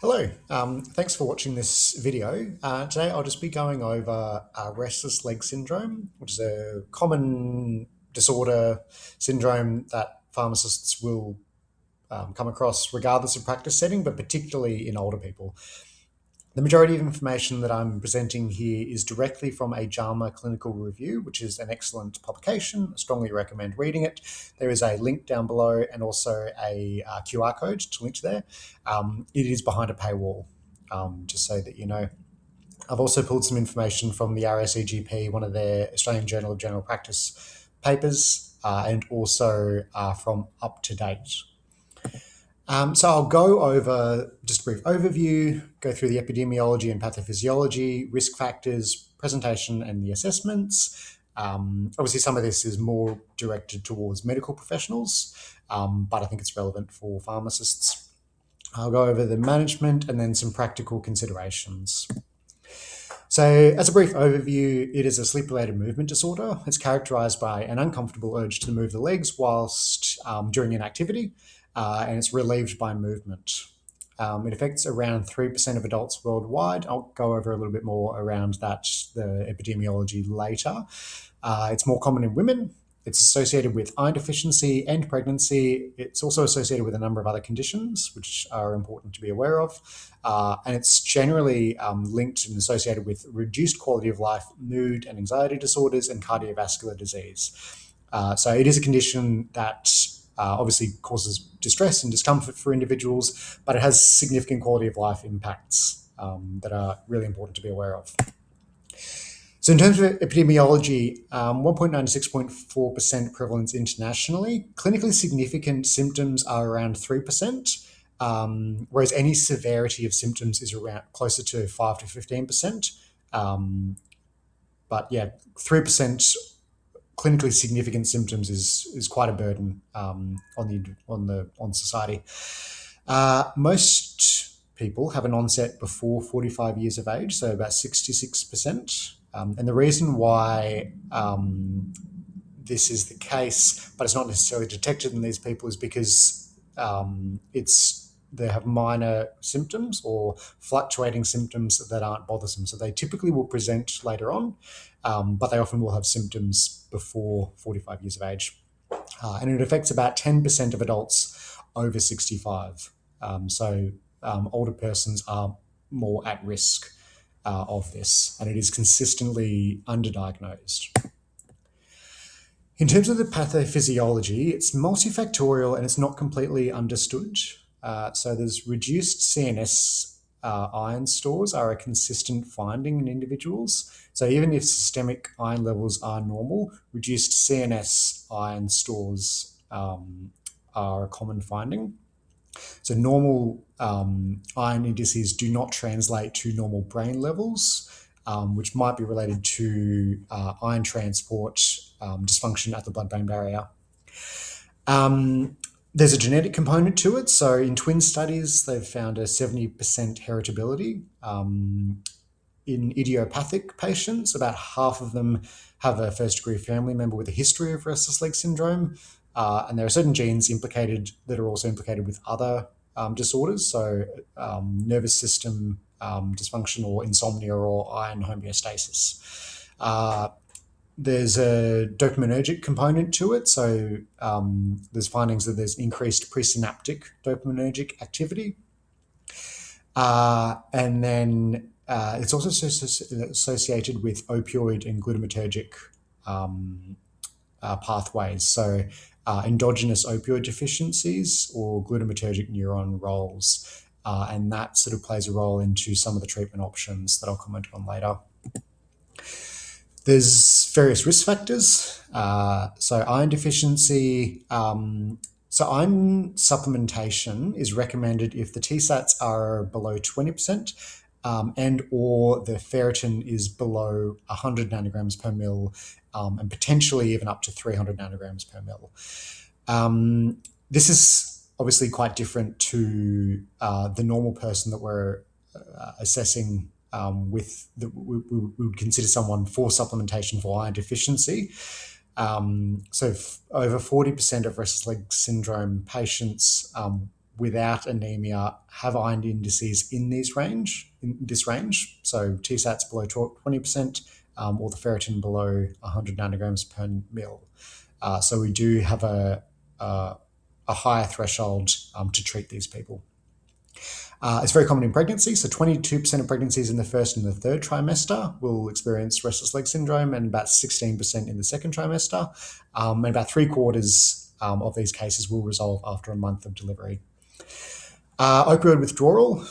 Hello, thanks for watching this video. Today I'll just be going over Restless Leg Syndrome, which is a common disorder syndrome that pharmacists will come across regardless of practice setting, but particularly in older people. The majority of information that I'm presenting here is directly from a JAMA clinical review, which is an excellent publication. I strongly recommend reading it. There is a link down below and also a QR code to link to there. It is behind a paywall, just so that you know. I've also pulled some information from the RSEGP, one of their Australian Journal of General Practice papers, and also from Up to Date. So I'll go over just a brief overview, go through the epidemiology and pathophysiology, risk factors, presentation, and the assessments. Obviously, some of this is more directed towards medical professionals, but I think it's relevant for pharmacists. I'll go over the management and then some practical considerations. So, as a brief overview, it is a sleep-related movement disorder. It's characterized by an uncomfortable urge to move the legs whilst during inactivity, and it's relieved by movement. It affects around 3% of adults worldwide. I'll go over a little bit more around that, the epidemiology later. It's more common in women. It's associated with iron deficiency and pregnancy. It's also associated with a number of other conditions, which are important to be aware of. And it's generally linked and associated with reduced quality of life, mood and anxiety disorders, and cardiovascular disease. So it is a condition that obviously causes distress and discomfort for individuals, but it has significant quality of life impacts that are really important to be aware of. So in terms of epidemiology, 1.9 to 6.4% prevalence internationally. Clinically significant symptoms are around 3%, whereas any severity of symptoms is around closer to 5 to 15%. But yeah, 3% clinically significant symptoms is quite a burden on society. Most people have an onset before 45 years of age, so about 66%. And the reason why this is the case, but it's not necessarily detected in these people, is because they have minor symptoms or fluctuating symptoms that aren't bothersome. So they typically will present later on, but they often will have symptoms before 45 years of age. And it affects about 10% of adults over 65. Older persons are more at risk of this, and it is consistently underdiagnosed. In terms of the pathophysiology, it's multifactorial and it's not completely understood. So there's reduced CNS iron stores are a consistent finding in individuals. So even if systemic iron levels are normal, reduced CNS iron stores are a common finding. So normal iron indices do not translate to normal brain levels, which might be related to iron transport dysfunction at the blood-brain barrier. There's a genetic component to it. So in twin studies, they've found a 70% heritability. In idiopathic patients, about half of them have a first-degree family member with a history of restless leg syndrome. And there are certain genes implicated that are also implicated with other disorders, so nervous system dysfunction or insomnia or iron homeostasis. There's a dopaminergic component to it, so there's findings that there's increased presynaptic dopaminergic activity. And then it's also associated with opioid and glutamatergic pathways, so endogenous opioid deficiencies or glutamatergic neuron roles. And that sort of plays a role into some of the treatment options that I'll comment on later. There's various risk factors. So iron deficiency. So iron supplementation is recommended if the TSATs are below 20%, and or the ferritin is below 100 nanograms per mil, and potentially even up to 300 nanograms per mil. This is obviously quite different to the normal person that we're assessing we would consider someone for supplementation for iron deficiency. So over 40% of restless leg syndrome patients without anemia have iron indices in this range. So TSATs below 20%, or the ferritin below 100 nanograms per mil. So we do have a higher threshold to treat these people. It's very common in pregnancy. So 22% of pregnancies in the first and the third trimester will experience restless leg syndrome, and about 16% in the second trimester. And about 3/4 of these cases will resolve after a month of delivery. Opioid withdrawal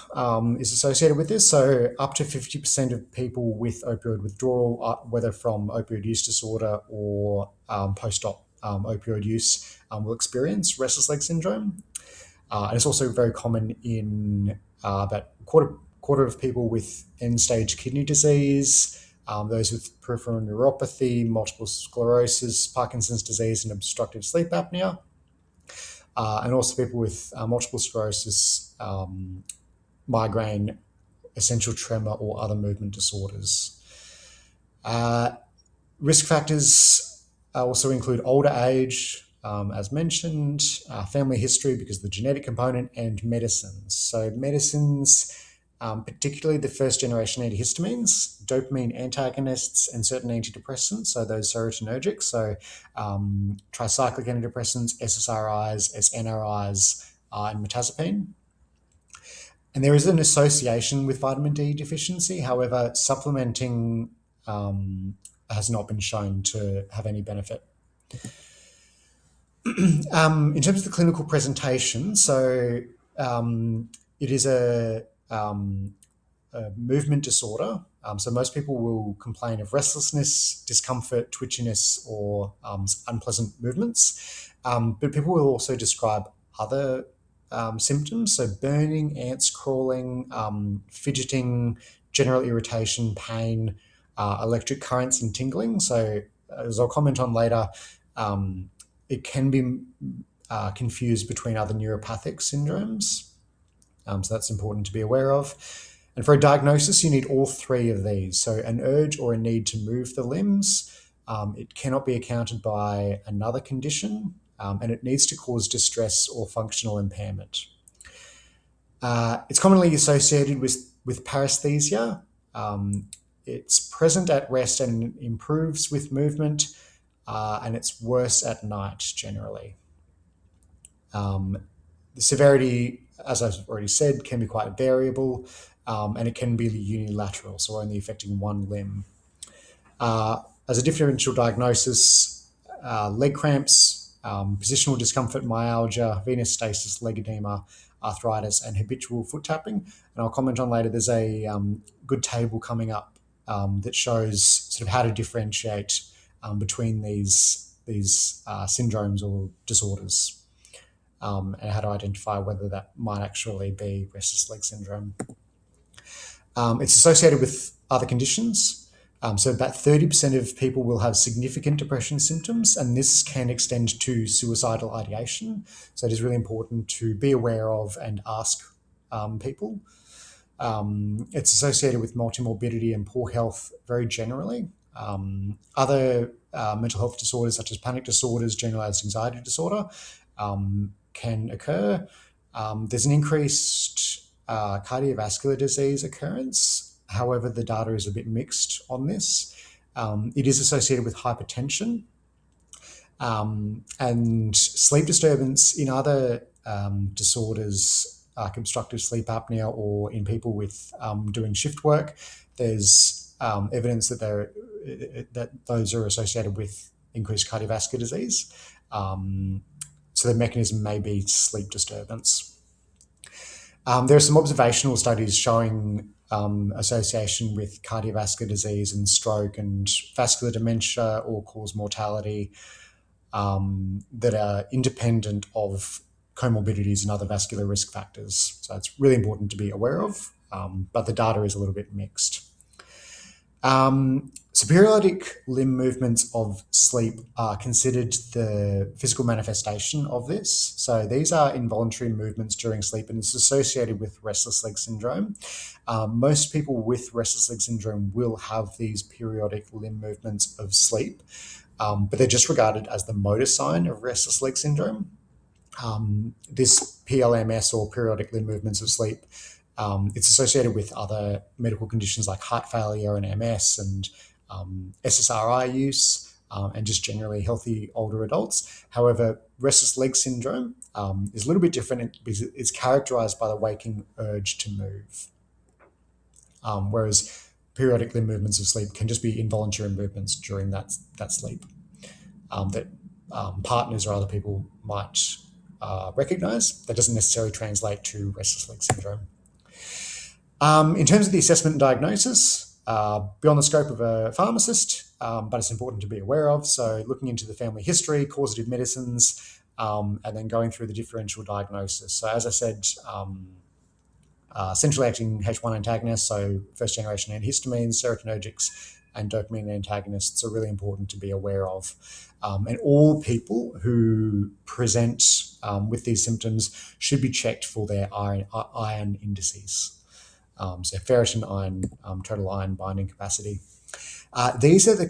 is associated with this. So up to 50% of people with opioid withdrawal, whether from opioid use disorder or post-op opioid use, will experience restless leg syndrome. And it's also very common in about quarter of people with end-stage kidney disease, those with peripheral neuropathy, multiple sclerosis, Parkinson's disease, and obstructive sleep apnea. And also people with multiple sclerosis, migraine, essential tremor, or other movement disorders. Risk factors also include older age, as mentioned, family history because of the genetic component, and medicines. So medicines, particularly the first generation antihistamines, dopamine antagonists, and certain antidepressants, so those serotonergics, so tricyclic antidepressants, SSRIs, SNRIs, and mirtazapine. And there is an association with vitamin D deficiency. However, supplementing has not been shown to have any benefit. In terms of the clinical presentation, so it is a movement disorder. So most people will complain of restlessness, discomfort, twitchiness, or unpleasant movements. But people will also describe other symptoms, so burning, ants crawling, fidgeting, general irritation, pain, electric currents, and tingling. So as I'll comment on later, it can be confused between other neuropathic syndromes. So that's important to be aware of. And for a diagnosis, you need all three of these. So an urge or a need to move the limbs. It cannot be accounted by another condition, and it needs to cause distress or functional impairment. It's commonly associated with paresthesia. It's present at rest and improves with movement, and it's worse at night generally. The severity, as I've already said, can be quite variable, and it can be unilateral, so only affecting one limb. As a differential diagnosis, leg cramps, positional discomfort, myalgia, venous stasis, leg edema, arthritis, and habitual foot tapping. And I'll comment on later, there's a good table coming up that shows sort of how to differentiate between these syndromes or disorders, and how to identify whether that might actually be restless leg syndrome. It's associated with other conditions. So about 30% of people will have significant depression symptoms, and this can extend to suicidal ideation. So it is really important to be aware of and ask people. It's associated with multimorbidity and poor health very generally. Other mental health disorders such as panic disorders, generalized anxiety disorder can occur. There's an increased cardiovascular disease occurrence. However, the data is a bit mixed on this. It is associated with hypertension and sleep disturbance in other disorders like obstructive sleep apnea or in people with doing shift work. There's evidence that those are associated with increased cardiovascular disease. So the mechanism may be sleep disturbance. There are some observational studies showing association with cardiovascular disease and stroke and vascular dementia or cause mortality that are independent of comorbidities and other vascular risk factors. So it's really important to be aware of, but the data is a little bit mixed. So periodic limb movements of sleep are considered the physical manifestation of this. So these are involuntary movements during sleep, and it's associated with restless leg syndrome. Most people with restless leg syndrome will have these periodic limb movements of sleep, but they're just regarded as the motor sign of restless leg syndrome. This PLMS, or periodic limb movements of sleep, it's associated with other medical conditions like heart failure and MS and SSRI use, and just generally healthy older adults. However, restless leg syndrome is a little bit different because it's characterized by the waking urge to move, whereas periodic limb movements of sleep can just be involuntary movements during that sleep that partners or other people might recognize. That doesn't necessarily translate to restless leg syndrome. In terms of the assessment and diagnosis, beyond the scope of a pharmacist, but it's important to be aware of. So looking into the family history, causative medicines, and then going through the differential diagnosis. So as I said, centrally acting H1 antagonists, so first generation antihistamines, serotonergics, and dopamine antagonists are really important to be aware of. And all people who present with these symptoms should be checked for their iron indices. So ferritin, iron, total iron binding capacity. These are the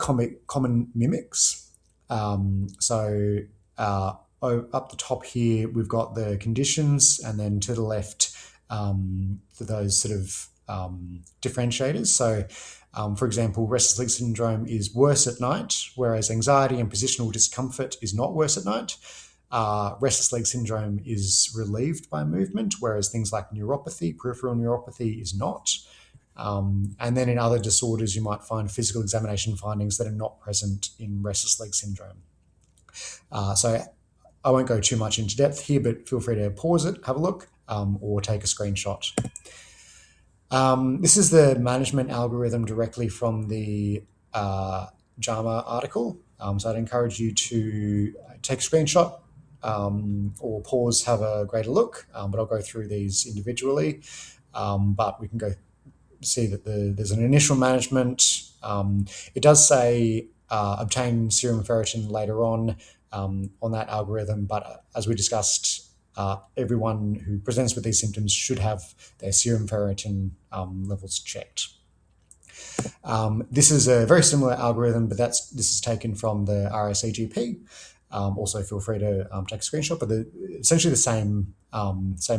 common mimics. So up the top here, we've got the conditions, and then to the left, for those sort of differentiators. So, for example, restless leg syndrome is worse at night, whereas anxiety and positional discomfort is not worse at night. Restless leg syndrome is relieved by movement, whereas things like neuropathy, peripheral neuropathy, is not. And then in other disorders, you might find physical examination findings that are not present in restless leg syndrome. So I won't go too much into depth here, but feel free to pause it, have a look, or take a screenshot. This is the management algorithm directly from the JAMA article. So I'd encourage you to take a screenshot or pause, have a greater look, but I'll go through these individually. But we can go see that there's an initial management. It does say obtain serum ferritin later on that algorithm, but as we discussed, everyone who presents with these symptoms should have their serum ferritin levels checked. This is a very similar algorithm, but this is taken from the RSEGP. Also, feel free to take a screenshot, but essentially the same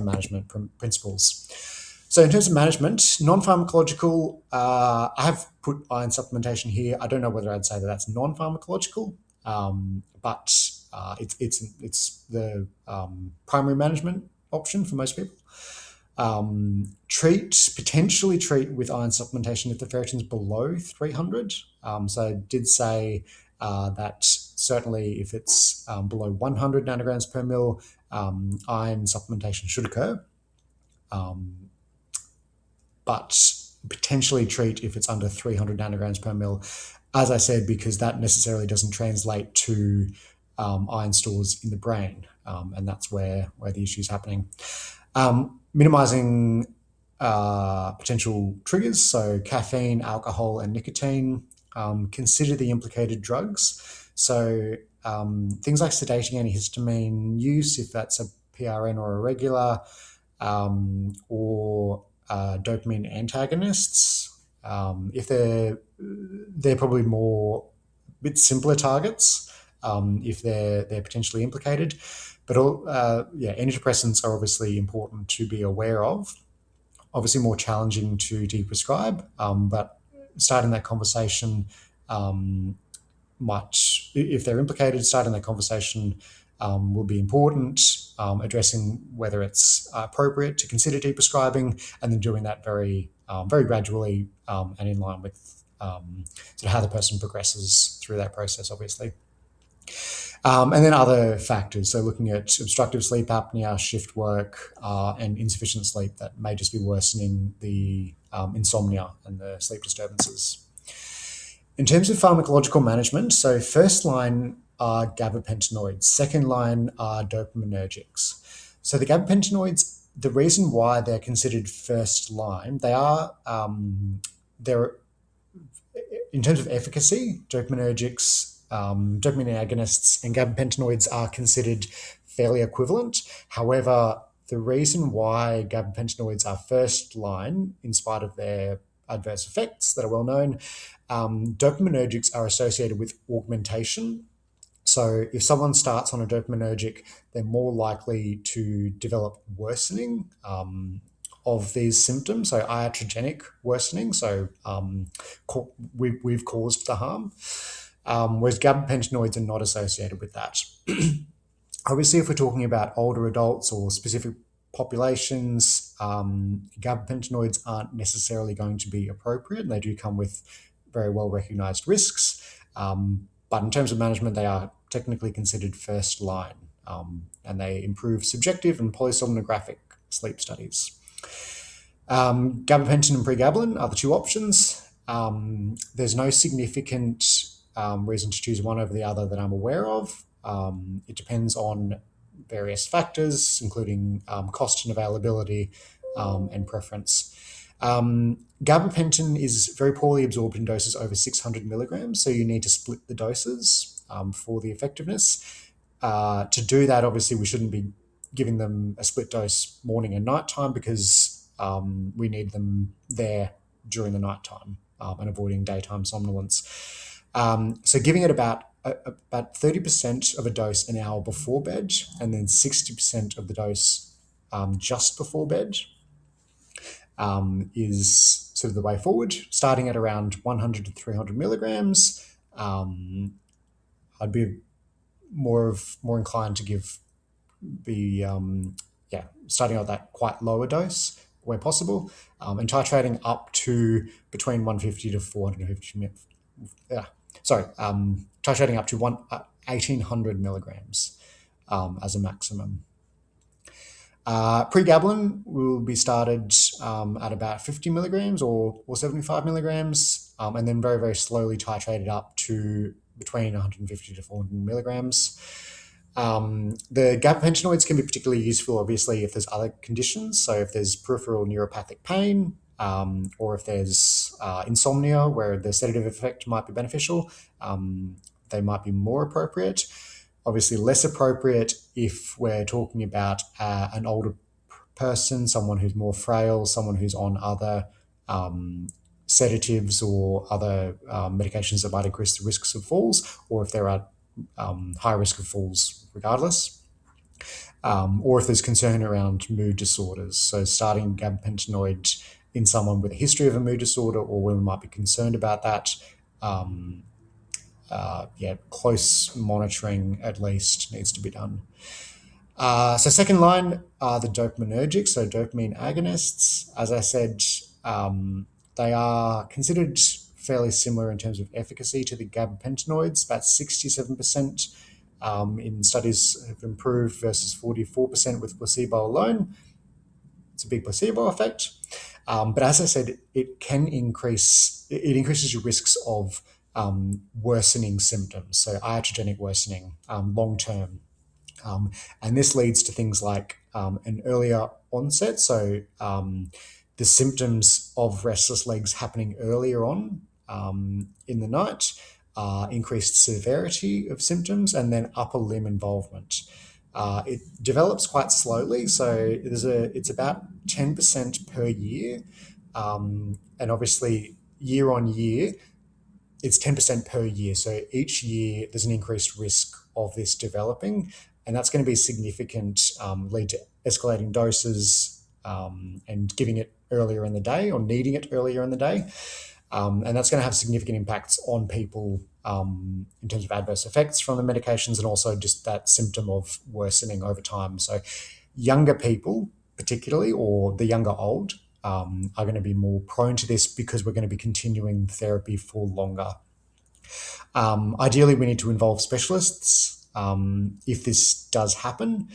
management principles. So in terms of management, non-pharmacological, I have put iron supplementation here. I don't know whether I'd say that that's non-pharmacological, but it's the primary management option for most people. Potentially treat with iron supplementation if the ferritin's below 300. So I did say that certainly if it's below 100 nanograms per mil, iron supplementation should occur. But potentially treat if it's under 300 nanograms per mil, as I said, because that necessarily doesn't translate to iron stores in the brain, and that's where the issue is happening. Minimizing potential triggers, so caffeine, alcohol, and nicotine. Consider the implicated drugs. So things like sedating antihistamine use, if that's a PRN or a regular, or dopamine antagonists. If they're probably more bit simpler targets if they're potentially implicated. But antidepressants are obviously important to be aware of. Obviously more challenging to deprescribe, but starting that conversation if they're implicated, starting that conversation will be important, addressing whether it's appropriate to consider deprescribing, and then doing that very gradually and in line with sort of how the person progresses through that process, obviously. And then other factors, so looking at obstructive sleep apnea, shift work, and insufficient sleep that may just be worsening the insomnia and the sleep disturbances. In terms of pharmacological management, so first line are gabapentinoids, second line are dopaminergics. So the gabapentinoids, the reason why they're considered first line, they're in terms of efficacy, dopaminergics, dopamine agonists, and gabapentinoids are considered fairly equivalent. However, the reason why gabapentinoids are first line, in spite of their adverse effects that are well known, dopaminergics are associated with augmentation. So if someone starts on a dopaminergic, they're more likely to develop worsening of these symptoms, so iatrogenic worsening. So we've caused the harm, whereas gabapentinoids are not associated with that. Obviously, if we're talking about older adults or specific populations, gabapentinoids aren't necessarily going to be appropriate, and they do come with very well recognized risks. But in terms of management, they are technically considered first line, and they improve subjective and polysomnographic sleep studies. Gabapentin and pregabalin are the two options. There's no significant reason to choose one over the other that I'm aware of. It depends on various factors, including cost and availability and preference. Gabapentin is very poorly absorbed in doses over 600 milligrams, so you need to split the doses for the effectiveness. To do that, obviously, we shouldn't be giving them a split dose morning and nighttime because we need them there during the nighttime and avoiding daytime somnolence. So giving it about 30% of a dose an hour before bed, and then 60% of the dose just before bed is sort of the way forward, starting at around 100 to 300 milligrams. I'd be more inclined to be starting at that quite lower dose where possible, and titrating up to between 150 to 450. Titrating up to 1800 milligrams as a maximum. Pregabalin will be started at about 50 milligrams or 75 milligrams, and then very, very slowly titrated up to between 150 to 400 milligrams. The gabapentinoids can be particularly useful, obviously, if there's other conditions. So if there's peripheral neuropathic pain, or if there's insomnia where the sedative effect might be beneficial, they might be more appropriate. Obviously less appropriate if we're talking about an older person, someone who's more frail, someone who's on other sedatives or other medications that might increase the risks of falls, or if there are high risk of falls regardless, or if there's concern around mood disorders. So starting gabapentinoid in someone with a history of a mood disorder or when we might be concerned about that, close monitoring at least needs to be done. So second line are the dopaminergics, so dopamine agonists. As I said, they are considered fairly similar in terms of efficacy to the gabapentinoids. About 67% in studies have improved versus 44% with placebo alone. It's a big placebo effect. But as I said, it increases your risks of worsening symptoms, so iatrogenic worsening long-term. And this leads to things like an earlier onset, so the symptoms of restless legs happening earlier on in the night, increased severity of symptoms, and then upper limb involvement. It develops quite slowly, so it's about 10% per year, and obviously year on year, it's 10% per year. So each year there's an increased risk of this developing, and that's going to be significant, lead to escalating doses and giving it earlier in the day or needing it earlier in the day. And that's going to have significant impacts on people in terms of adverse effects from the medications and also just that symptom of worsening over time. So younger people particularly, or the younger old, are going to be more prone to this because we're going to be continuing therapy for longer. Ideally, we need to involve specialists if this does happen,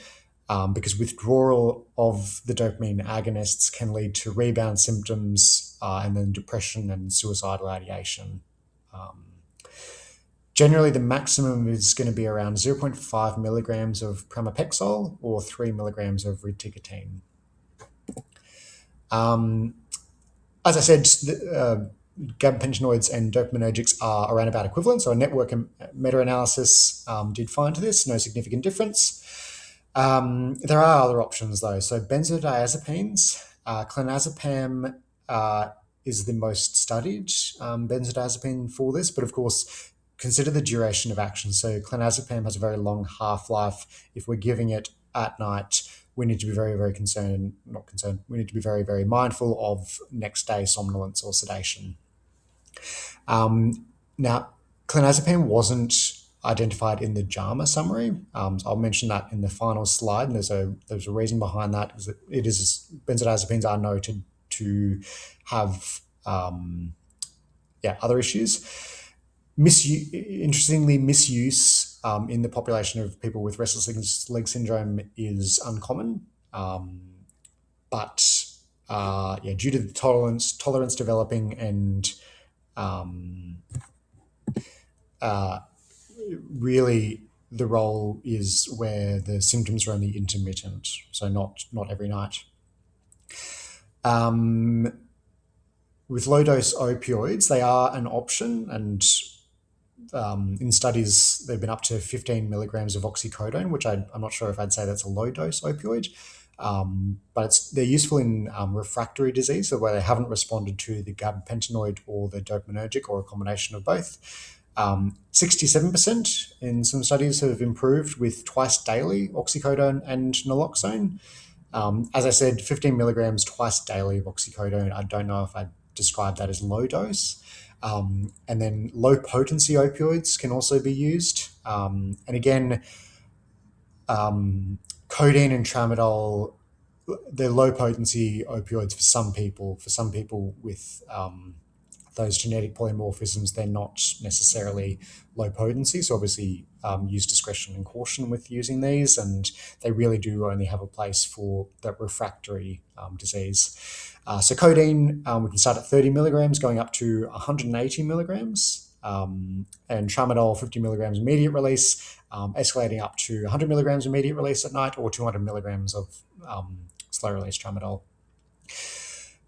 because withdrawal of the dopamine agonists can lead to rebound symptoms and then depression and suicidal ideation. Generally, the maximum is going to be around 0.5 milligrams of pramipexole or 3 milligrams of reticotine. As I said, gabapentinoids and dopaminergics are around about equivalent. So a network meta-analysis did find this, no significant difference. There are other options though. So benzodiazepines, clonazepam is the most studied benzodiazepine for this, but of course consider the duration of action. So clonazepam has a very long half-life. If we're giving it at night, we need to be very, very not concerned, we need to be very, very mindful of next day somnolence or sedation. Now, clonazepam wasn't identified in the JAMA summary. So I'll mention that in the final slide, and there's a reason behind that. Is that benzodiazepines are noted to have other issues. Interestingly, misuse in the population of people with restless leg syndrome is uncommon, but due to the tolerance developing and really the role is where the symptoms are only intermittent, so not every night. With low-dose opioids, they are an option, and in studies, they've been up to 15 milligrams of oxycodone, which I'm not sure if I'd say that's a low-dose opioid, but they're useful in refractory disease, so where they haven't responded to the gabapentinoid or the dopaminergic or a combination of both. 67% in some studies have improved with twice daily oxycodone and naloxone. As I said, 15 milligrams twice daily of oxycodone, I don't know if I'd describe that as low dose. And then low potency opioids can also be used. And again, codeine and tramadol, they're low potency opioids for some people. For some people with those genetic polymorphisms, they're not necessarily low potency. So obviously use discretion and caution with using these, and they really do only have a place for that refractory disease. So codeine, we can start at 30 milligrams going up to 180 milligrams, and tramadol 50 milligrams immediate release, escalating up to 100 milligrams immediate release at night, or 200 milligrams of slow release tramadol.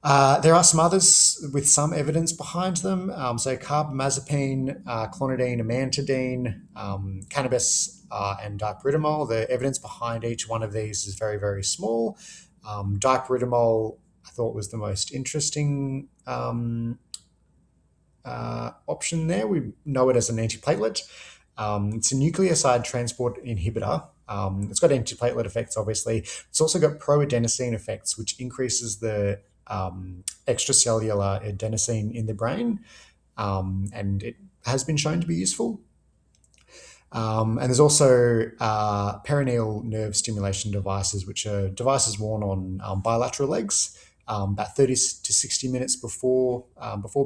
There are some others with some evidence behind them. So carbamazepine, clonidine, amantadine, cannabis, and dipyridamole. The evidence behind each one of these is very, very small. Dipyridamole, I thought, was the most interesting option there. We know it as an antiplatelet. It's a nucleoside transport inhibitor. It's got antiplatelet effects, obviously. It's also got proadenosine effects, which increases the extracellular adenosine in the brain, and it has been shown to be useful. And there's also perineal nerve stimulation devices, which are devices worn on bilateral legs, about 30 to 60 minutes before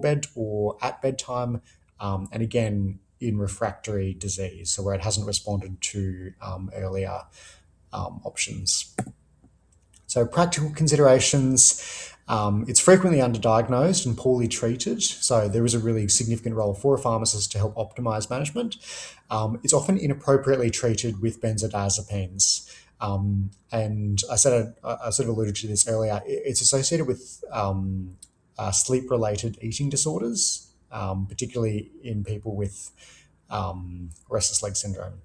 bed or at bedtime, and again in refractory disease, so where it hasn't responded to earlier options. So practical considerations. It's frequently underdiagnosed and poorly treated, so there is a really significant role for a pharmacist to help optimize management. It's often inappropriately treated with benzodiazepines. And I sort of alluded to this earlier. It's associated with sleep-related eating disorders, particularly in people with restless leg syndrome.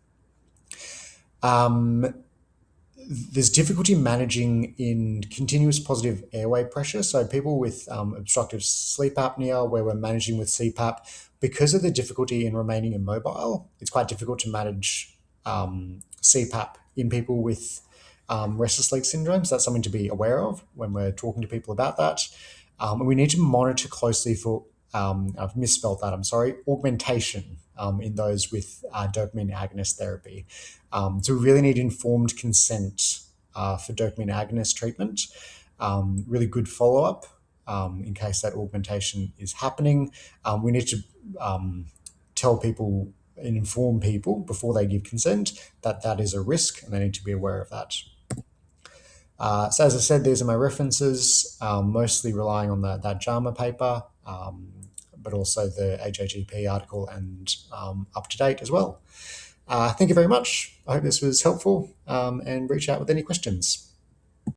There's difficulty managing in continuous positive airway pressure. So people with obstructive sleep apnea, where we're managing with CPAP, because of the difficulty in remaining immobile, it's quite difficult to manage CPAP in people with restless leg syndrome. So that's something to be aware of when we're talking to people about that. And we need to monitor closely for, I've misspelled that, I'm sorry, augmentation in those with dopamine agonist therapy. So we really need informed consent for dopamine agonist treatment, really good follow-up in case that augmentation is happening. We need to tell people and inform people before they give consent that that is a risk, and they need to be aware of that. So as I said, these are my references, mostly relying on that JAMA paper, but also the AJGP article and up to date as well. Thank you very much. I hope this was helpful, and reach out with any questions.